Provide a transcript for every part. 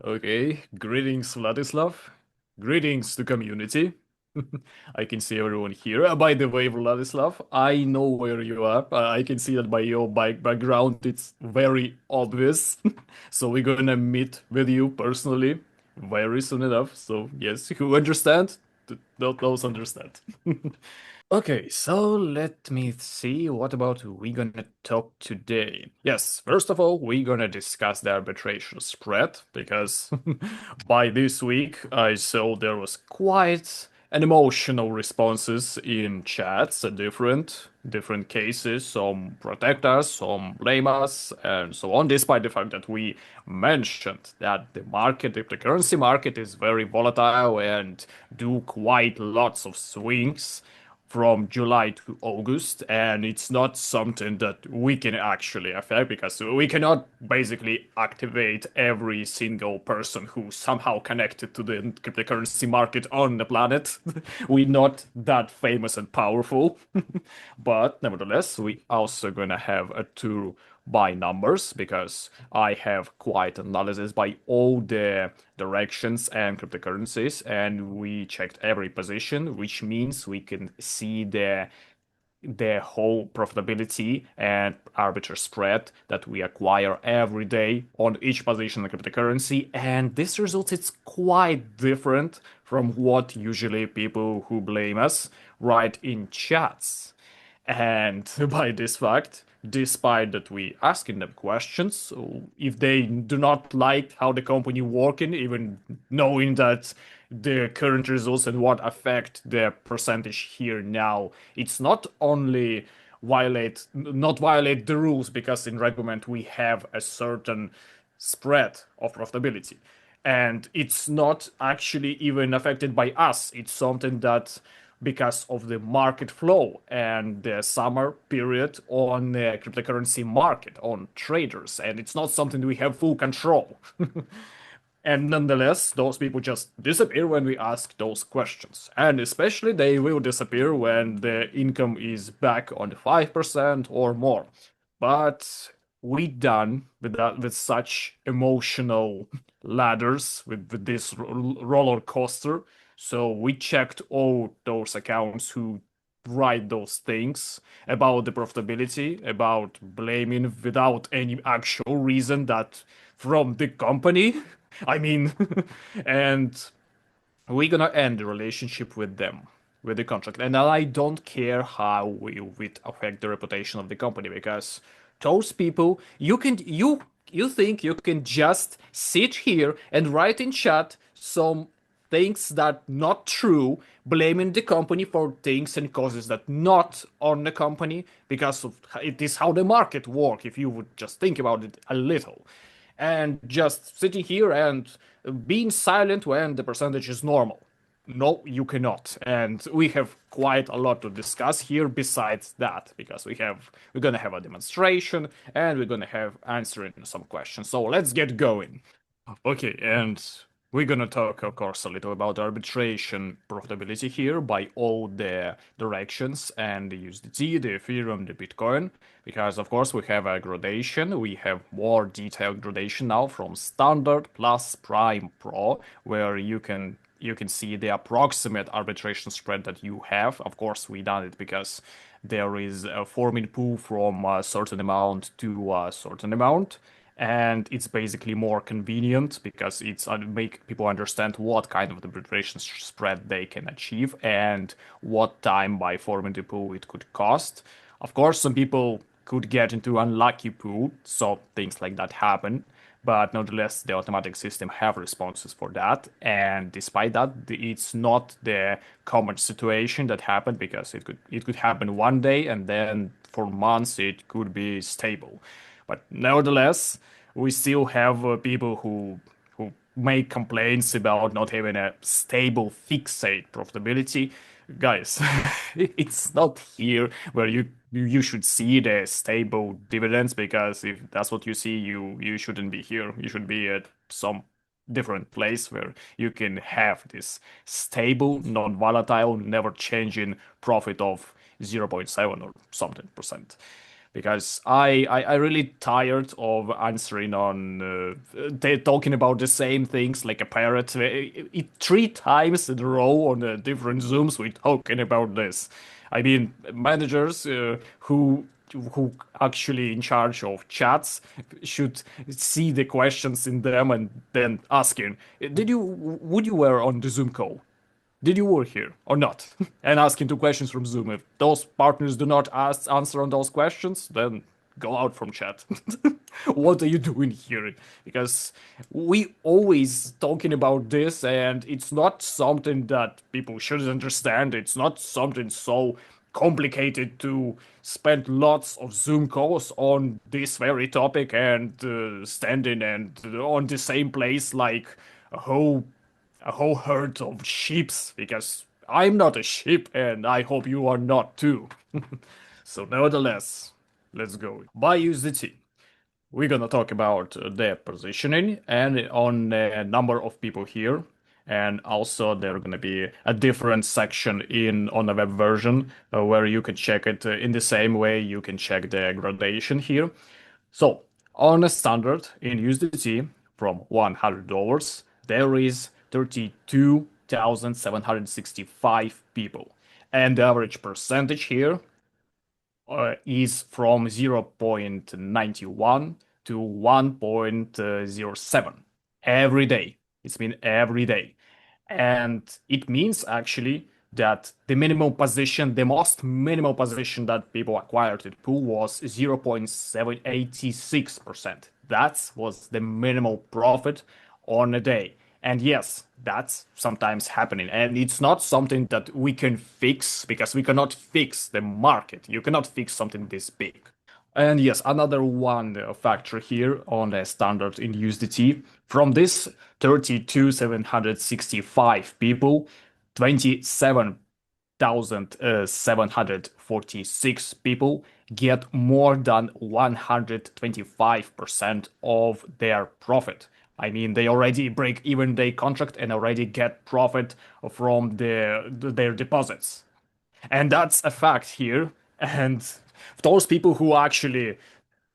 Okay, greetings, Vladislav. Greetings to community. I can see everyone here. By the way, Vladislav, I know where you are. I can see that by your bike background, it's very obvious. So we're gonna meet with you personally very soon enough. So yes, who understand? Those understand. Okay, so let me see. What about we gonna talk today? Yes, first of all, we're gonna discuss the arbitration spread because by this week I saw there was quite an emotional responses in chats, different cases. Some protect us, some blame us, and so on. Despite the fact that we mentioned that the market, the currency market, is very volatile and do quite lots of swings from July to August, and it's not something that we can actually affect because we cannot basically activate every single person who's somehow connected to the cryptocurrency market on the planet. We're not that famous and powerful, but nevertheless, we also gonna have a tour by numbers because I have quite analysis by all the directions and cryptocurrencies, and we checked every position, which means we can see the whole profitability and arbitrage spread that we acquire every day on each position in cryptocurrency. And this result is quite different from what usually people who blame us write in chats. And by this fact, despite that we asking them questions, if they do not like how the company working, even knowing that the current results and what affect the percentage here now, it's not only not violate the rules because in regulament we have a certain spread of profitability. And it's not actually even affected by us. It's something that because of the market flow and the summer period on the cryptocurrency market, on traders, and it's not something we have full control. And nonetheless, those people just disappear when we ask those questions. And especially they will disappear when the income is back on the 5% or more. But we done with that with such emotional ladders with this roller coaster. So we checked all those accounts who write those things about the profitability, about blaming without any actual reason that from the company. I mean, and we're gonna end the relationship with them, with the contract. And I don't care how we would affect the reputation of the company because those people, you think you can just sit here and write in chat some things that not true, blaming the company for things and causes that not on the company because of it is how the market work if you would just think about it a little and just sitting here and being silent when the percentage is normal. No, you cannot. And we have quite a lot to discuss here besides that, because we're gonna have a demonstration and we're gonna have answering some questions. So let's get going. Okay, and we're gonna talk, of course, a little about arbitration profitability here by all the directions and the USDT, the Ethereum, the Bitcoin, because of course we have a gradation. We have more detailed gradation now from Standard plus Prime Pro, where you can see the approximate arbitration spread that you have. Of course, we done it because there is a forming pool from a certain amount to a certain amount, and it's basically more convenient because it's make people understand what kind of arbitration spread they can achieve and what time by forming the pool it could cost. Of course, some people could get into unlucky pool, so things like that happen. But nonetheless, the automatic system have responses for that. And despite that, it's not the common situation that happened because it could happen one day and then for months it could be stable. But nevertheless, we still have people who make complaints about not having a stable fixed profitability. Guys, it's not here where you should see the stable dividends because if that's what you see, you shouldn't be here. You should be at some different place where you can have this stable, non-volatile, never changing profit of 0.7 or something percent. because I really tired of answering on talking about the same things like a parrot. Three times in a row on different Zooms we're talking about this. I mean, managers who actually in charge of chats should see the questions in them and then asking, would you were on the Zoom call? Did you work here or not? And asking two questions from Zoom. If those partners do not answer on those questions, then go out from chat. What are you doing here? Because we always talking about this, and it's not something that people should understand. It's not something so complicated to spend lots of Zoom calls on this very topic and standing and on the same place like a whole a whole herd of sheeps, because I'm not a sheep and I hope you are not too. So nevertheless, let's go. By USDT, we're gonna talk about their positioning and on a number of people here. And also there gonna be a different section in on the web version where you can check it in the same way you can check the gradation here. So on a standard in USDT from $100, there is 32,765 people. And the average percentage here is from 0.91 to 1.07 every day. It's been every day. And it means actually that the minimum position, the most minimal position that people acquired in pool was 0.786%. That was the minimal profit on a day. And yes, that's sometimes happening. And it's not something that we can fix because we cannot fix the market. You cannot fix something this big. And yes, another one factor here on the standard in USDT. From this 32,765 people, 27,746 people get more than 125% of their profit. I mean, they already break even their contract and already get profit from their deposits. And that's a fact here. And those people who actually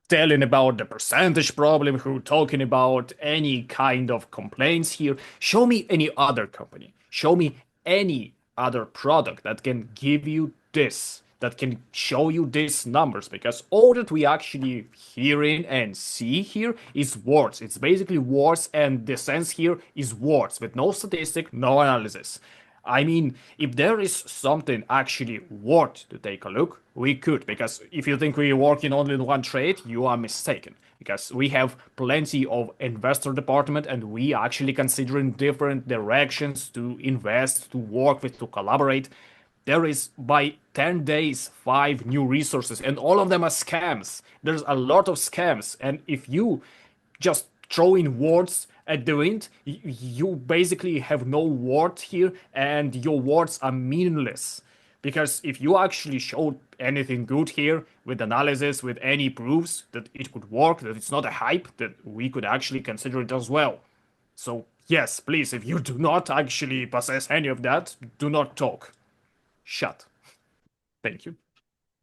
telling about the percentage problem, who talking about any kind of complaints here, show me any other company. Show me any other product that can give you this, that can show you these numbers, because all that we actually hearing and see here is words. It's basically words, and the sense here is words with no statistic, no analysis. I mean, if there is something actually worth to take a look, we could. Because if you think we're working only in one trade, you are mistaken. Because we have plenty of investor department and we actually considering different directions to invest, to work with, to collaborate. There is by 10 days 5 new resources and all of them are scams. There's a lot of scams, and if you just throw in words at the wind, you basically have no word here and your words are meaningless. Because if you actually showed anything good here with analysis, with any proofs that it could work, that it's not a hype, that we could actually consider it as well. So yes, please, if you do not actually possess any of that, do not talk. Shut. Thank you.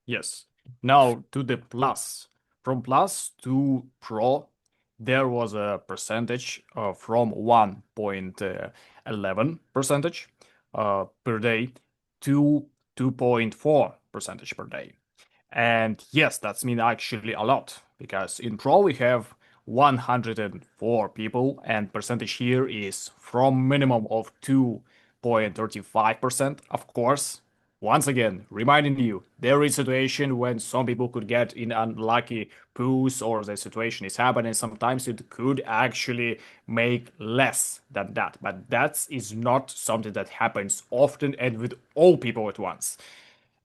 Yes. Now to the plus. From plus to pro, there was a percentage from 1.11 percentage per day to 2.4 percentage per day. And yes, that's mean actually a lot, because in pro we have 104 people and percentage here is from minimum of 2.35%. Of course, once again, reminding you, there is a situation when some people could get in unlucky pools or the situation is happening. Sometimes it could actually make less than that. But that is not something that happens often and with all people at once.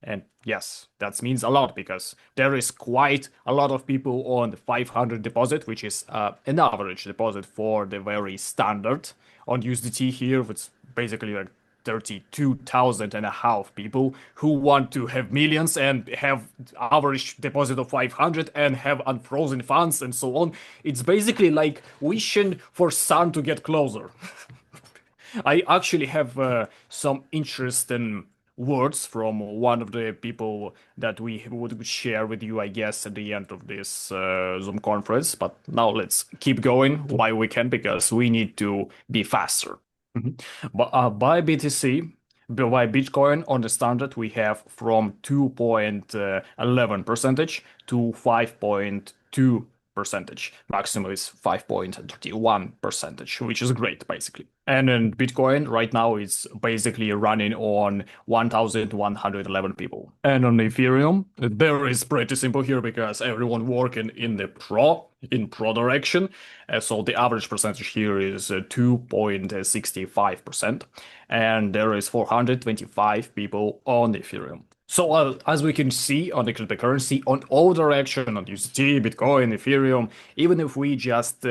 And yes, that means a lot, because there is quite a lot of people on the 500 deposit, which is an average deposit for the very standard on USDT here, which basically like 32,000 and a half people who want to have millions and have average deposit of 500 and have unfrozen funds and so on. It's basically like wishing for sun to get closer. I actually have some interesting words from one of the people that we would share with you, I guess, at the end of this Zoom conference. But now let's keep going while we can because we need to be faster. Mhm. But by BTC, by Bitcoin on the standard, we have from 2.11 percentage to 5.2 percentage. Maximum is 5.31 percentage, which is great, basically. And in Bitcoin right now it's basically running on 1,111 people. And on Ethereum, there is pretty simple here because everyone working in pro direction. So the average percentage here is 2.65%. And there is 425 people on Ethereum. So as we can see on the cryptocurrency, on all direction, on USDT, Bitcoin, Ethereum, even if we just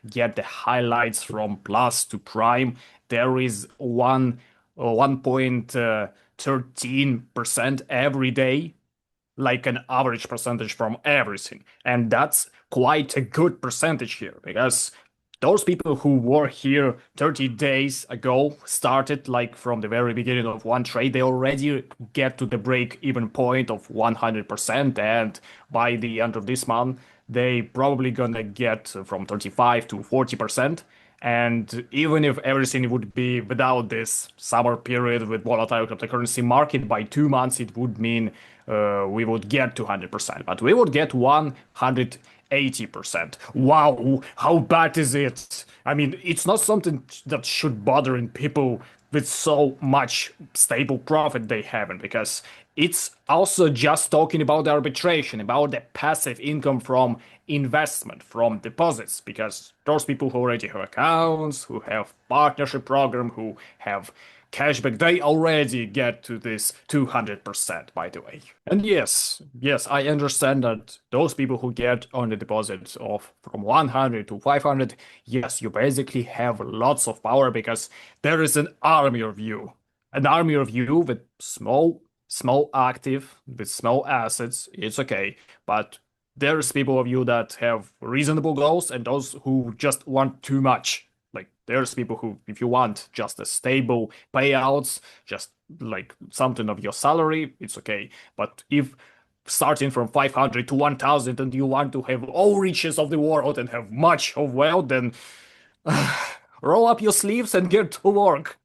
get the highlights from plus to prime, there is 1.13% every day, like an average percentage from everything. And that's quite a good percentage here because those people who were here 30 days ago started like from the very beginning of Onetrade, they already get to the break-even point of 100%. And by the end of this month, they probably gonna get from 35 to 40%. And even if everything would be without this summer period with volatile cryptocurrency market, by 2 months it would mean we would get 200%, but we would get 180%. Wow, how bad is it? I mean, it's not something that should bother in people with so much stable profit they haven't, because it's also just talking about the arbitration, about the passive income from investment, from deposits, because those people who already have accounts, who have partnership program, who have cashback, they already get to this 200%, by the way. And yes, I understand that those people who get on the deposits of from 100 to 500, yes, you basically have lots of power because there is an army of you with small active, with small assets. It's okay, but there's people of you that have reasonable goals and those who just want too much. Like there's people who, if you want just a stable payouts, just like something of your salary, it's okay. But if starting from 500 to 1,000 and you want to have all riches of the world and have much of wealth, then roll up your sleeves and get to work.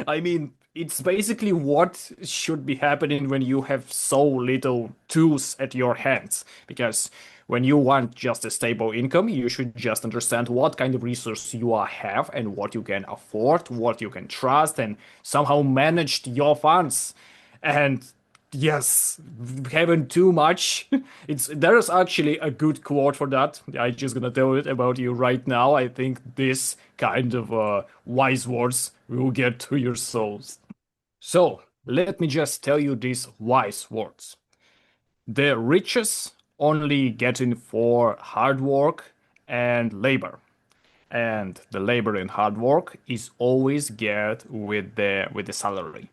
I mean, it's basically what should be happening when you have so little tools at your hands. Because when you want just a stable income, you should just understand what kind of resource you have and what you can afford, what you can trust, and somehow manage your funds. And yes, having too much. It's There's actually a good quote for that. I just gonna tell it about you right now. I think this kind of wise words will get to your souls. So let me just tell you these wise words. The riches only getting for hard work and labor. And the labor and hard work is always get with the salary,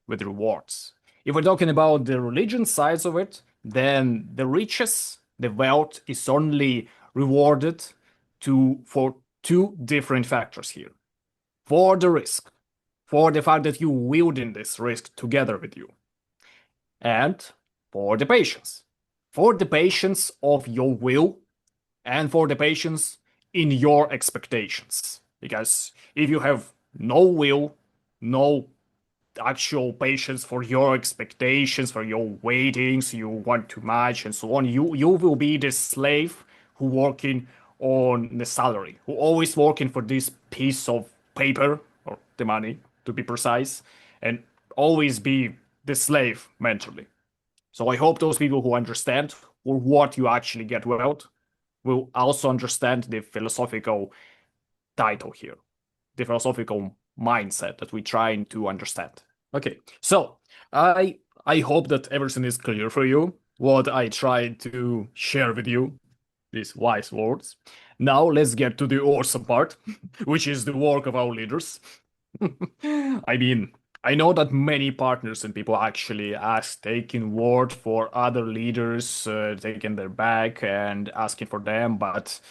with rewards. If we're talking about the religion sides of it, then the riches, the wealth is only rewarded for two different factors here. For the risk, for the fact that you wielding this risk together with you, and for the patience. For the patience of your will and for the patience in your expectations. Because if you have no will, no actual patience for your expectations, for your waitings, you want to match and so on, you will be the slave who working on the salary, who always working for this piece of paper or the money to be precise, and always be the slave mentally. So I hope those people who understand or what you actually get wealth will also understand the philosophical title here, the philosophical mindset that we're trying to understand. Okay, so I hope that everything is clear for you. What I tried to share with you, these wise words. Now let's get to the awesome part, which is the work of our leaders. I mean, I know that many partners and people actually ask taking word for other leaders, taking their back and asking for them, but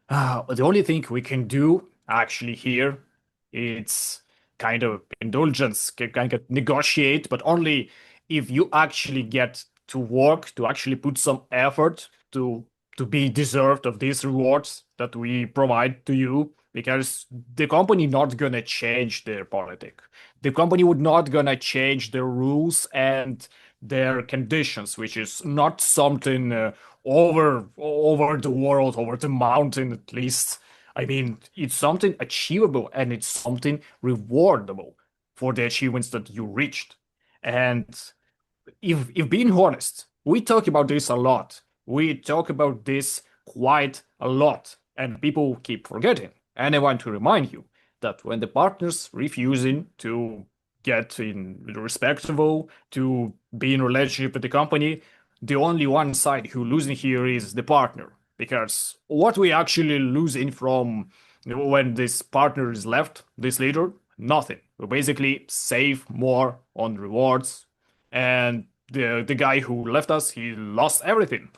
the only thing we can do actually here, it's kind of indulgence, kind of negotiate, but only if you actually get to work, to actually put some effort to be deserved of these rewards that we provide to you, because the company not gonna change their politic. The company would not gonna change their rules and their conditions, which is not something over the world, over the mountain at least. I mean, it's something achievable and it's something rewardable for the achievements that you reached. And if being honest, we talk about this a lot. We talk about this quite a lot, and people keep forgetting. And I want to remind you that when the partners refusing to get in respectable, to be in relationship with the company, the only one side who losing here is the partner. Because what we actually losing from when this partner is left, this leader, nothing. We basically save more on rewards, and the guy who left us, he lost everything.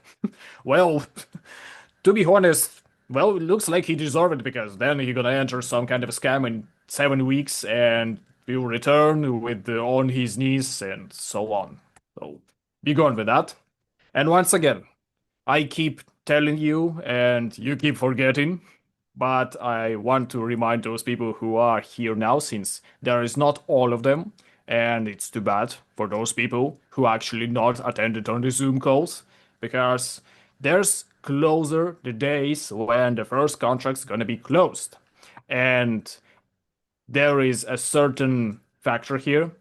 Well, to be honest, well, it looks like he deserved it, because then he gonna enter some kind of a scam in 7 weeks and will return with on his knees and so on. So be gone with that. And once again, I keep telling you and you keep forgetting, but I want to remind those people who are here now, since there is not all of them, and it's too bad for those people who actually not attended on the Zoom calls, because there's closer the days when the first contract's gonna be closed. And there is a certain factor here.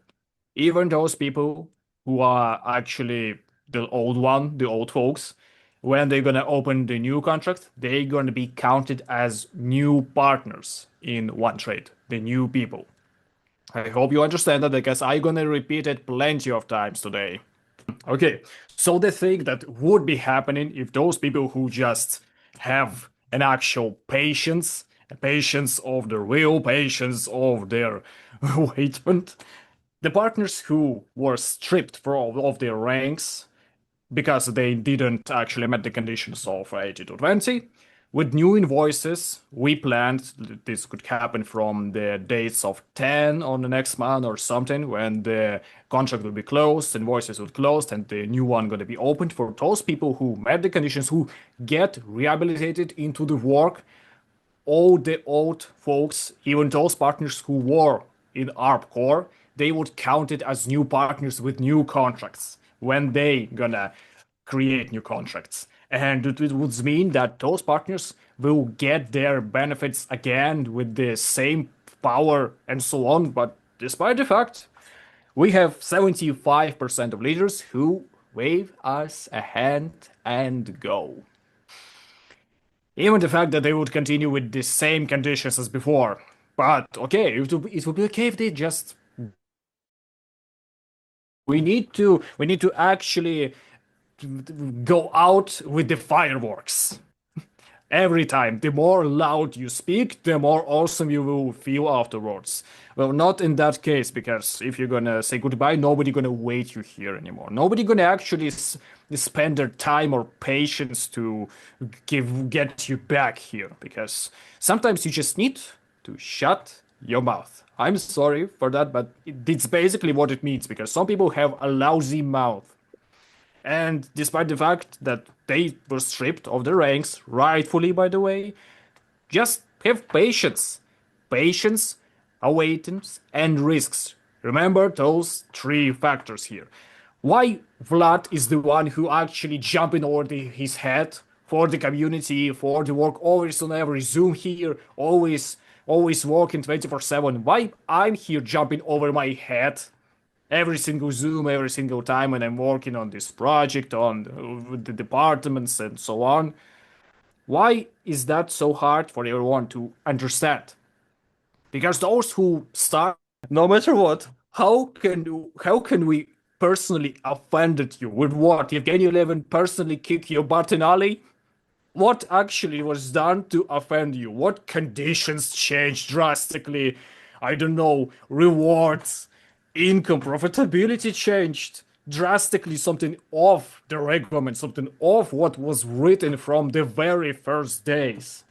Even those people who are actually the old one, the old folks, when they're gonna open the new contract, they're gonna be counted as new partners in Onetrade, the new people. I hope you understand that, because I'm gonna repeat it plenty of times today. Okay, so the thing that would be happening if those people who just have an actual patience, a patience of their will, patience of their waitement, the partners who were stripped for all of their ranks because they didn't actually met the conditions of 80 to 20. With new invoices, we planned this could happen from the dates of 10 on the next month or something, when the contract will be closed, invoices will close, and the new one going to be opened for those people who met the conditions, who get rehabilitated into the work. All the old folks, even those partners who were in ARP core, they would count it as new partners with new contracts when they gonna create new contracts. And it would mean that those partners will get their benefits again with the same power and so on. But despite the fact, we have 75% of leaders who wave us a hand and go. Even the fact that they would continue with the same conditions as before. But okay, it would be okay if they just. We need to actually go out with the fireworks. Every time, the more loud you speak, the more awesome you will feel afterwards. Well, not in that case, because if you're gonna say goodbye, nobody gonna wait you here anymore. Nobody gonna actually spend their time or patience to get you back here, because sometimes you just need to shut your mouth. I'm sorry for that, but it's basically what it means, because some people have a lousy mouth. And despite the fact that they were stripped of their ranks, rightfully, by the way, just have patience. Patience, awaitings, and risks. Remember those three factors here. Why Vlad is the one who actually jumping over his head for the community, for the work, always on every Zoom here, always working 24/7. Why I'm here jumping over my head every single Zoom, every single time when I'm working on this project, on with the departments and so on. Why is that so hard for everyone to understand? Because those who start, no matter what, how can we personally offended you with what? Evgeny Levin personally kick your butt in alley? What actually was done to offend you? What conditions changed drastically? I don't know, rewards, income, profitability changed drastically, something off the regulation, something off what was written from the very first days.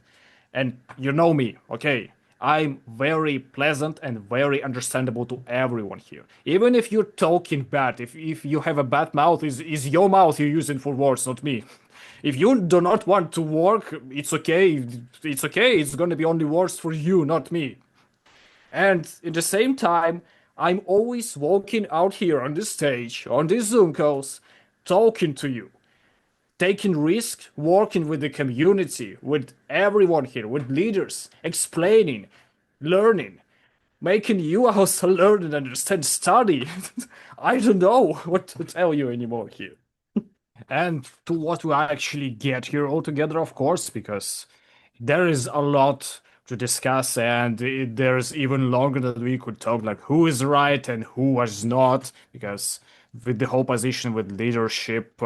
And you know me, okay? I'm very pleasant and very understandable to everyone here. Even if you're talking bad, if you have a bad mouth, is your mouth you're using for words, not me. If you do not want to work, it's okay. It's okay. It's gonna be only words for you, not me. And at the same time, I'm always walking out here on this stage, on these Zoom calls, talking to you, taking risk, working with the community, with everyone here, with leaders, explaining, learning, making you also learn and understand, study. I don't know what to tell you anymore here. And to what we actually get here altogether, of course, because there is a lot to discuss, and there's even longer that we could talk, like who is right and who was not, because with the whole position with leadership,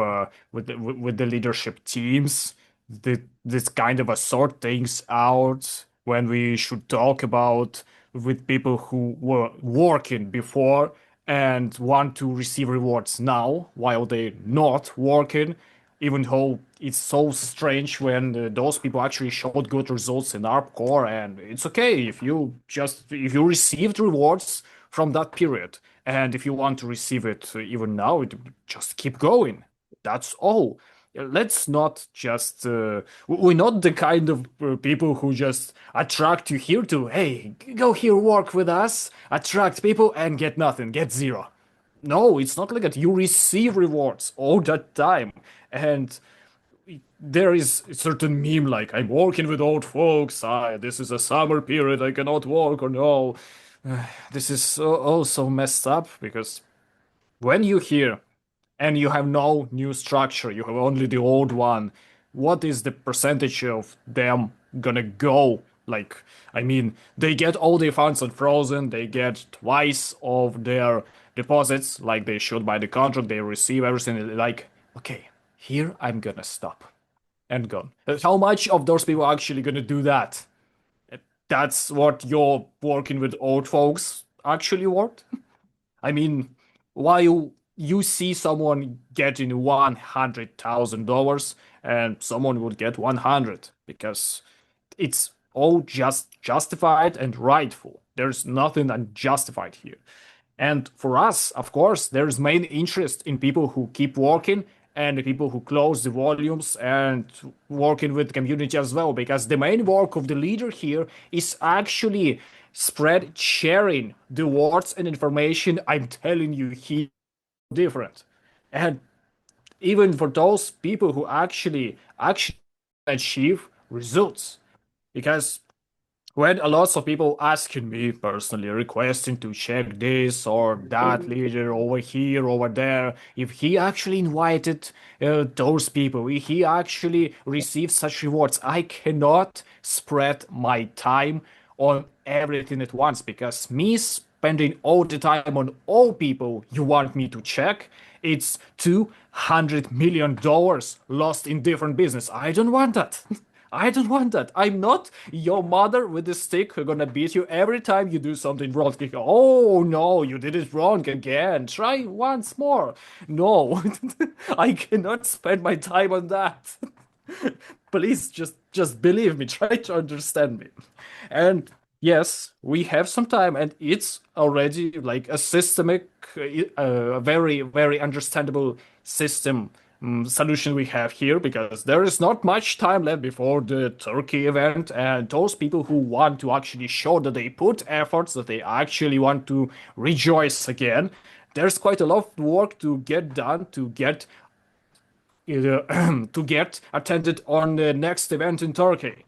with the leadership teams, this kind of a sort things out when we should talk about with people who were working before and want to receive rewards now while they're not working, even though it's so strange when those people actually showed good results in ARP core. And it's okay if you received rewards from that period, and if you want to receive it even now, just keep going. That's all. Let's not just we're not the kind of people who just attract you here to, hey, go here, work with us, attract people and get nothing, get zero. No, it's not like that. You receive rewards all that time. And there is a certain meme like, I'm working with old folks, this is a summer period, I cannot work, or no. This is so messed up, because when you hear and you have no new structure, you have only the old one, what is the percentage of them gonna go? Like, I mean, they get all their funds unfrozen, they get twice of their deposits, like they should by the contract, they receive everything, like, okay, here I'm gonna stop and gone. How much of those people are actually gonna do that? That's what your working with old folks actually worked? I mean, while you see someone getting $100,000 and someone would get 100 because it's all just justified and rightful. There's nothing unjustified here. And for us, of course, there's main interest in people who keep working and the people who close the volumes and working with the community as well, because the main work of the leader here is actually spread sharing the words and information I'm telling you here different. And even for those people who actually achieve results, because when a lot of people asking me personally, requesting to check this or that leader over here, over there, if he actually invited those people, if he actually received such rewards, I cannot spread my time on everything at once, because me spending all the time on all people you want me to check, it's $200 million lost in different business. I don't want that. I don't want that. I'm not your mother with a stick who's gonna beat you every time you do something wrong. Oh no, you did it wrong again. Try once more. No, I cannot spend my time on that. Please just believe me. Try to understand me. And yes, we have some time, and it's already like a systemic, very understandable system solution we have here, because there is not much time left before the Turkey event, and those people who want to actually show that they put efforts, that they actually want to rejoice again, there's quite a lot of work to get done to get to get attended on the next event in Turkey.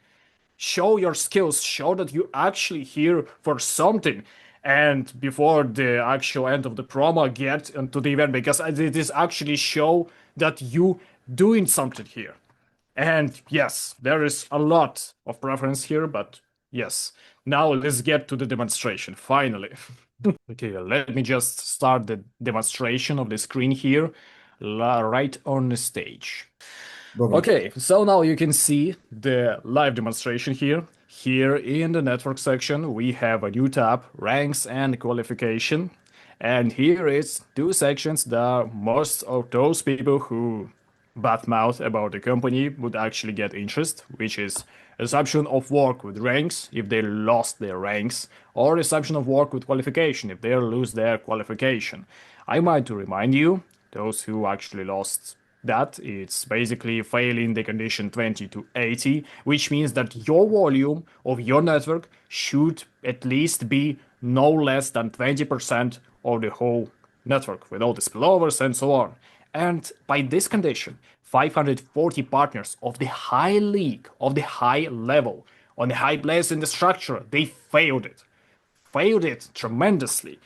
Show your skills, show that you actually here for something. And before the actual end of the promo, get into the event, because it is actually show that you doing something here. And yes, there is a lot of preference here, but yes. Now let's get to the demonstration, finally. Okay, let me just start the demonstration of the screen here, right on the stage. Okay, so now you can see the live demonstration here. Here in the network section, we have a new tab, ranks and qualification. And here is two sections that most of those people who badmouth about the company would actually get interest, which is Resumption of work with ranks if they lost their ranks, or resumption of work with qualification if they lose their qualification. I might to remind you, those who actually lost that, it's basically failing the condition 20 to 80, which means that your volume of your network should at least be no less than 20% of the whole network with all the spillovers and so on. And by this condition, 540 partners of the high league, of the high level, on the high place in the structure, they failed it tremendously.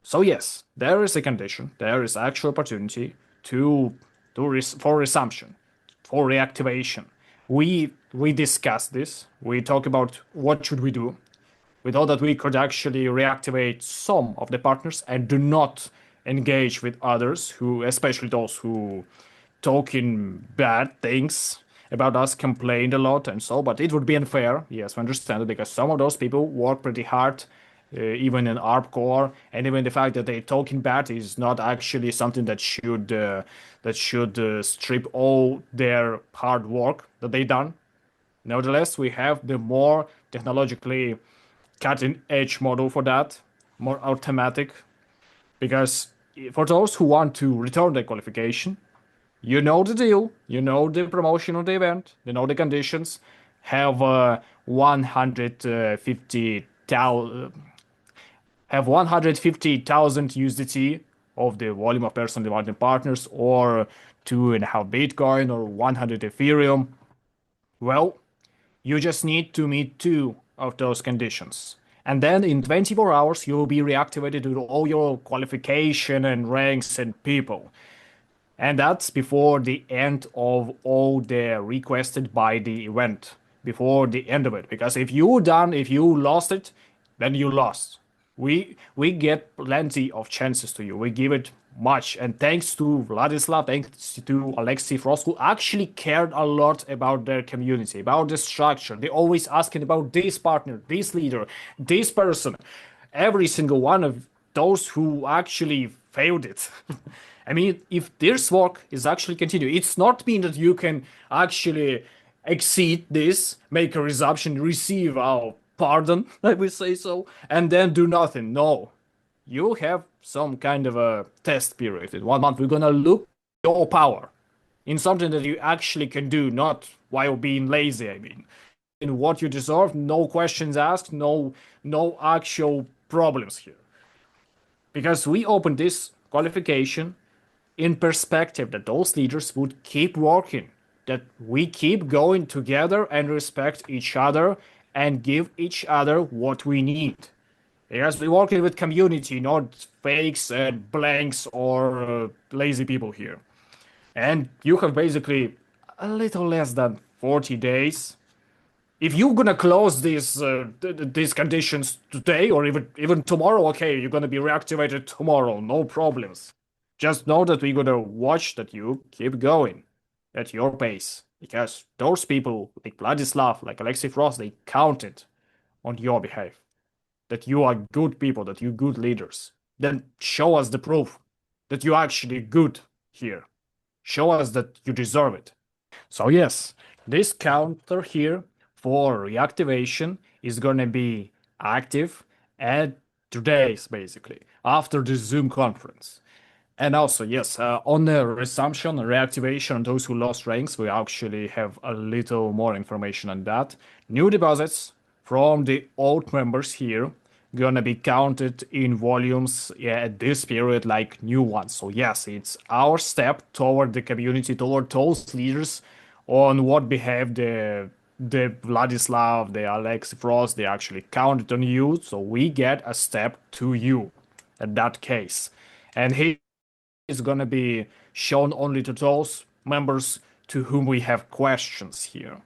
So yes, there is a condition, there is actual opportunity for resumption, for reactivation. We discussed this. We talk about what should we do. We thought that we could actually reactivate some of the partners and do not engage with others who, especially those who talking bad things about us, complained a lot and so. But it would be unfair, yes, we understand it, because some of those people work pretty hard, even in ARP core, and even the fact that they talking bad is not actually something that should strip all their hard work that they done. Nevertheless, we have the more technologically cutting edge model for that, more automatic, because for those who want to return their qualification, you know the deal, you know the promotion of the event, you know the conditions, have 150,000 USDT of the volume of personal demanding partners, or 2.5 Bitcoin, or 100 Ethereum. Well, you just need to meet two of those conditions. And then in 24 hours, you'll be reactivated to all your qualification and ranks and people. And that's before the end of all the requested by the event, before the end of it. Because if you lost it, then you lost. We get plenty of chances to you. We give it much. And thanks to Vladislav, thanks to Alexei Frost, who actually cared a lot about their community, about the structure. They always asking about this partner, this leader, this person. Every single one of those who actually failed it. I mean, if this work is actually continued, it's not mean that you can actually exceed this, make a resumption, receive our pardon, let me say so, and then do nothing. No, you have some kind of a test period. In 1 month, we're gonna look your power in something that you actually can do, not while being lazy. I mean, in what you deserve, no questions asked, no actual problems here. Because we opened this qualification in perspective that those leaders would keep working, that we keep going together and respect each other and give each other what we need. Because we're working with community, not fakes and blanks or lazy people here. And you have basically a little less than 40 days. If you're gonna close these conditions today or even tomorrow, okay, you're gonna be reactivated tomorrow, no problems. Just know that we're gonna watch that you keep going at your pace, because those people like Vladislav, like Alexei Frost, they counted on your behalf. That you are good people, that you're good leaders. Then show us the proof that you're actually good here. Show us that you deserve it. So yes, this counter here for reactivation is gonna be active at today's basically after the Zoom conference. And also, yes, on the resumption and reactivation, those who lost ranks, we actually have a little more information on that. New deposits from the old members here gonna be counted in volumes, yeah, at this period like new ones. So yes, it's our step toward the community, toward those leaders on what behalf the Vladislav, the Alex Frost, they actually counted on you. So we get a step to you in that case. And he is going to be shown only to those members to whom we have questions here.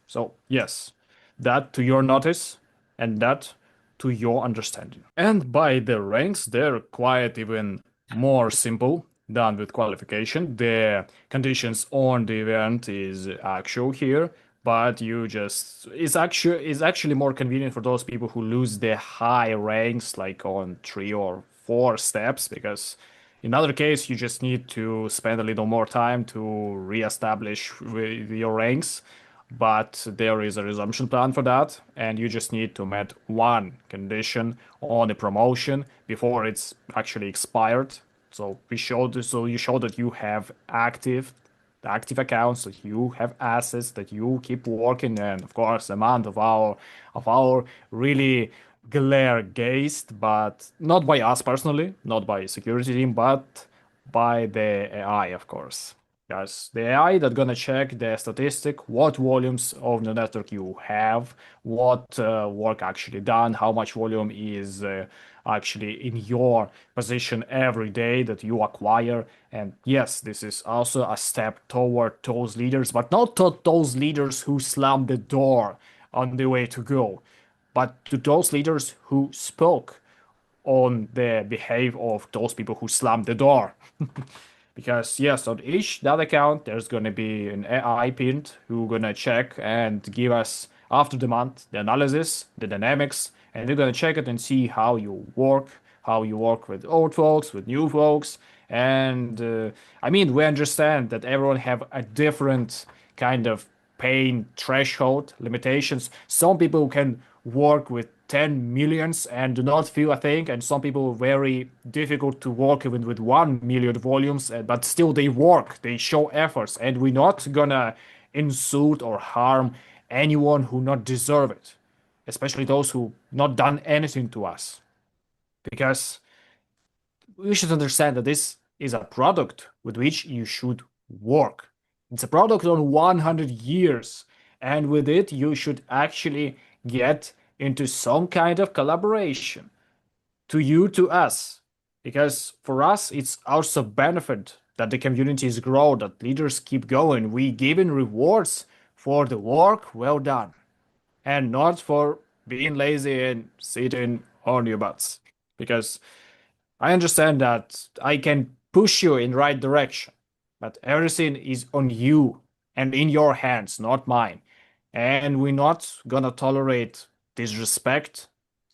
So, yes, that to your notice and that to your understanding. And by the ranks, they're quite even more simple than with qualification. The conditions on the event is actual here, but you just it's actually more convenient for those people who lose their high ranks like on 3 or 4 steps, because in other case you just need to spend a little more time to reestablish your ranks. but there is a resumption plan for that, and you just need to meet one condition on the promotion before it's actually expired. So you show that you have active accounts, that you have assets, that you keep working, and of course, the amount of our really glare gazed, but not by us personally, not by security team, but by the AI, of course. Yes, the AI that's gonna check the statistic, what volumes of the network you have, what work actually done, how much volume is actually in your position every day that you acquire. And yes, this is also a step toward those leaders, but not to those leaders who slam the door on the way to go, but to those leaders who spoke on the behalf of those people who slammed the door. Because yes, on each that account, there's gonna be an AI pinned who gonna check and give us after the month the analysis, the dynamics, and they're gonna check it and see how you work with old folks, with new folks, and I mean we understand that everyone have a different kind of pain threshold limitations. Some people can work with 10 millions and do not feel a thing, and some people very difficult to work even with 1 million volumes, but still they work, they show efforts, and we're not gonna insult or harm anyone who not deserve it, especially those who not done anything to us, because you should understand that this is a product with which you should work. It's a product on 100 years, and with it, you should actually get into some kind of collaboration to you, to us. Because for us, it's also benefit that the communities grow, that leaders keep going. We given rewards for the work well done, and not for being lazy and sitting on your butts. Because I understand that I can push you in right direction, but everything is on you and in your hands, not mine. And we're not gonna tolerate disrespect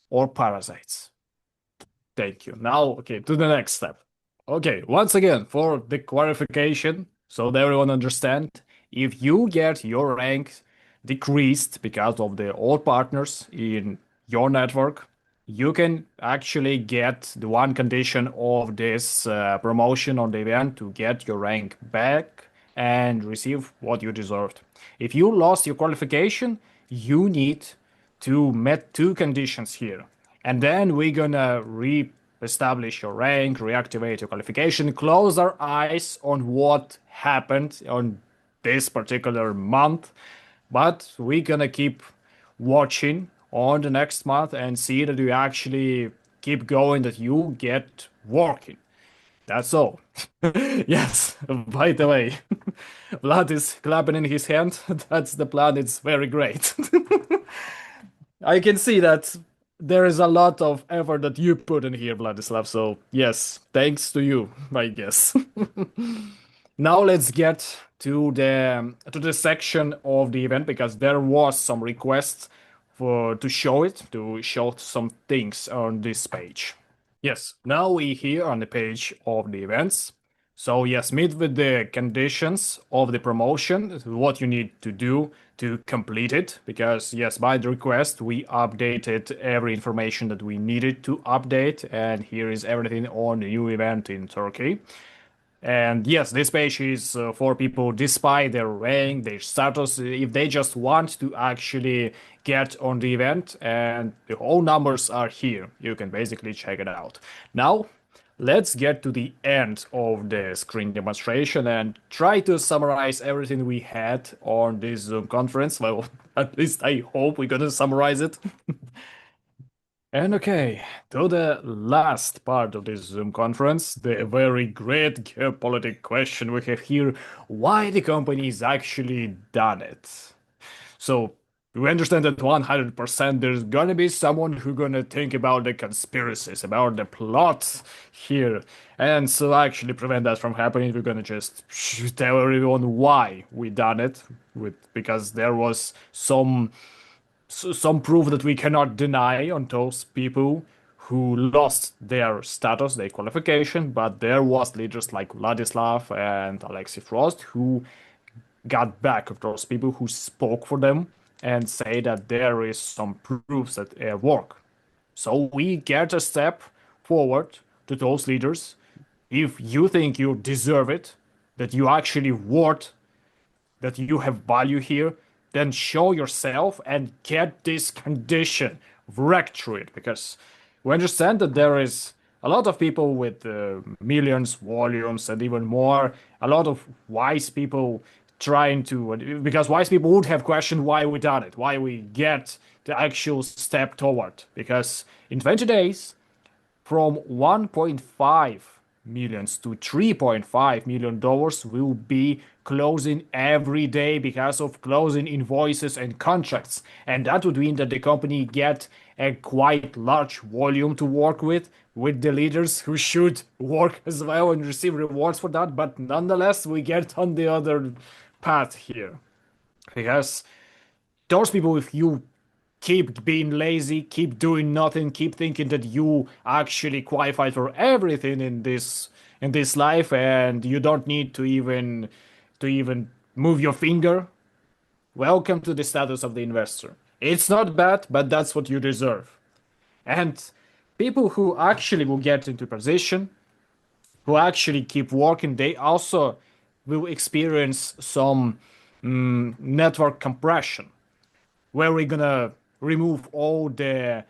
or parasites. Thank you. Now, okay, to the next step. Okay, once again, for the clarification, so that everyone understand, if you get your rank decreased because of the old partners in your network, you can actually get the one condition of this promotion on the event to get your rank back and receive what you deserved. If you lost your qualification, you need to meet two conditions here. And then we're gonna re-establish your rank, reactivate your qualification, close our eyes on what happened on this particular month. But we're gonna keep watching on the next month and see that you actually keep going, that you get working. That's all. Yes, by the way, Vlad is clapping in his hand. That's the plan. It's very great. I can see that there is a lot of effort that you put in here, Vladislav. So, yes, thanks to you, I guess. Now let's get to the section of the event because there was some requests for to show some things on this page. Yes, now we here on the page of the events. So yes, meet with the conditions of the promotion, what you need to do to complete it. Because yes, by the request, we updated every information that we needed to update. And here is everything on the new event in Turkey. And yes, this page is for people despite their rank, their status, if they just want to actually get on the event, and the whole numbers are here. You can basically check it out. Now, let's get to the end of the screen demonstration and try to summarize everything we had on this Zoom conference. Well, at least I hope we're gonna summarize it. And okay, to the last part of this Zoom conference, the very great geopolitical question we have here, why the company's actually done it. So we understand that 100% there's gonna be someone who's gonna think about the conspiracies, about the plot here. And so actually prevent that from happening, we're gonna just tell everyone why we done it, because there was some proof that we cannot deny on those people who lost their status, their qualification, but there was leaders like Vladislav and Alexei Frost who got back of those people who spoke for them and say that there is some proofs that work. So we get a step forward to those leaders. If you think you deserve it, that you actually worth, that you have value here, then show yourself and get this condition, wreck through it. Because we understand that there is a lot of people with millions, volumes, and even more, a lot of wise people trying to, because wise people would have questioned why we done it, why we get the actual step toward. Because in 20 days, from 1.5 millions to 3.5 million dollars will be closing every day because of closing invoices and contracts, and that would mean that the company get a quite large volume to work with the leaders who should work as well and receive rewards for that. But nonetheless, we get on the other path here because those people, if you keep being lazy, keep doing nothing, keep thinking that you actually qualified for everything in this life and you don't need to even move your finger. Welcome to the status of the investor. It's not bad, but that's what you deserve. And people who actually will get into position, who actually keep working, they also will experience some network compression where we're gonna remove all the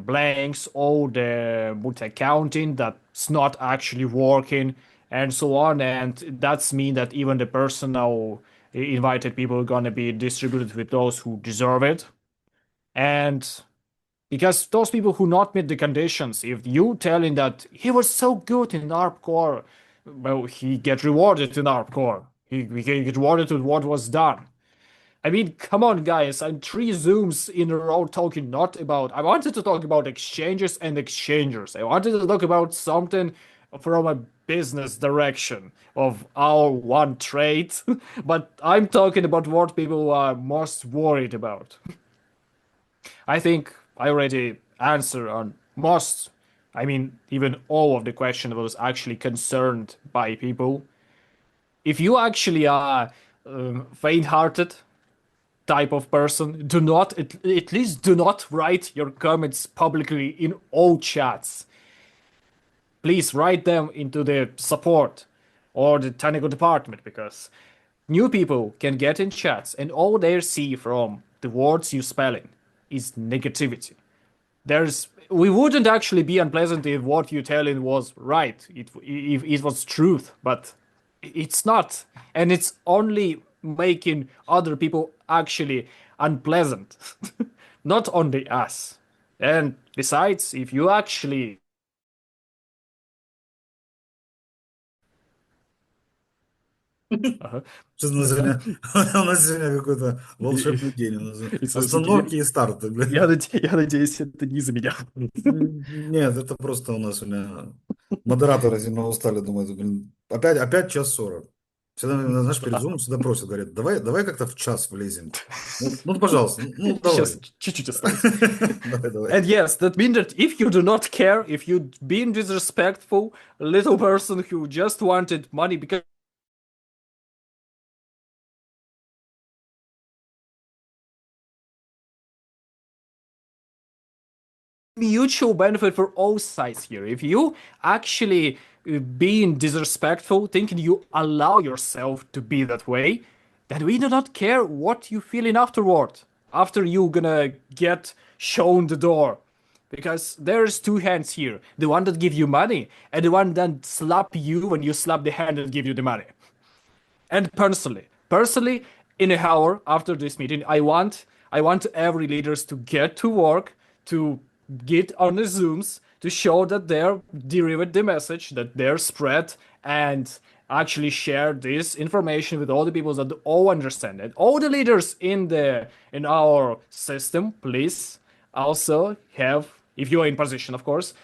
blanks, all the multi-counting that's not actually working, and so on. And that's mean that even the personal invited people are gonna be distributed with those who deserve it. And because those people who not meet the conditions, if you telling that he was so good in ARP core, well, he get rewarded in ARP core. He get rewarded with what was done. I mean, come on, guys. I'm three Zooms in a row talking not about. I wanted to talk about exchanges and exchangers. I wanted to talk about something from a business direction of our Onetrade, but I'm talking about what people are most worried about. I think I already answered on most, I mean, even all of the question was actually concerned by people. If you actually are faint-hearted, type of person, do not, at least do not write your comments publicly in all chats. Please write them into the support or the technical department because new people can get in chats and all they see from the words you spelling is negativity. We wouldn't actually be unpleasant if what you telling was right, if it was truth, but it's not, and it's only making other people actually unpleasant, not only us. And besides, if you actually uh, Что у нас сегодня, у нас сегодня какой-то волшебный день. У нас остановки и старты, бля. я надеюсь, это не из-за меня. Нет, это просто у нас сегодня модераторы сильно устали, думают, блин, опять час 40. Всегда, знаешь, перед зумом всегда просят, говорят, давай как-то в час влезем. Ну, пожалуйста, ну, Сейчас давай. чуть-чуть осталось. Давай. And yes, that means that if you do not care, if you being disrespectful, little person who just wanted money because mutual benefit for all sides here. If you actually being disrespectful, thinking you allow yourself to be that way, then we do not care what you feeling afterward. After you gonna get shown the door. Because there's two hands here. The one that give you money and the one that slap you when you slap the hand that give you the money. And personally, in an hour after this meeting, I want every leaders to get to work, to get on the Zooms, to show that they're delivered the message, that they're spread, and actually share this information with all the people that all understand it. All the leaders in our system, please also have, if you are in position, of course,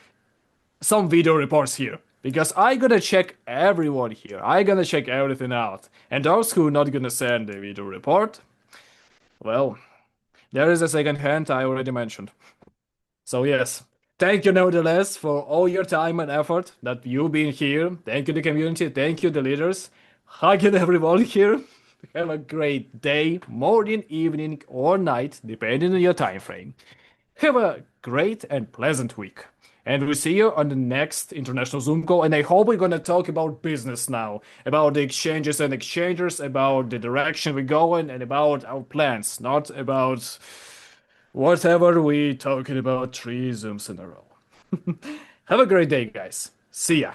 some video reports here because I gonna check everyone here. I gonna check everything out. And those who not gonna send the video report, well, there is a second hand I already mentioned. So yes, thank you nevertheless for all your time and effort that you been here. Thank you the community. Thank you the leaders. Hugging everyone here. Have a great day, morning, evening, or night, depending on your time frame. Have a great and pleasant week. And we see you on the next international Zoom call. And I hope we're going to talk about business now, about the exchanges and exchangers, about the direction we're going, and about our plans, not about whatever we talking about 3 Zooms in a row. Have a great day, guys. See ya.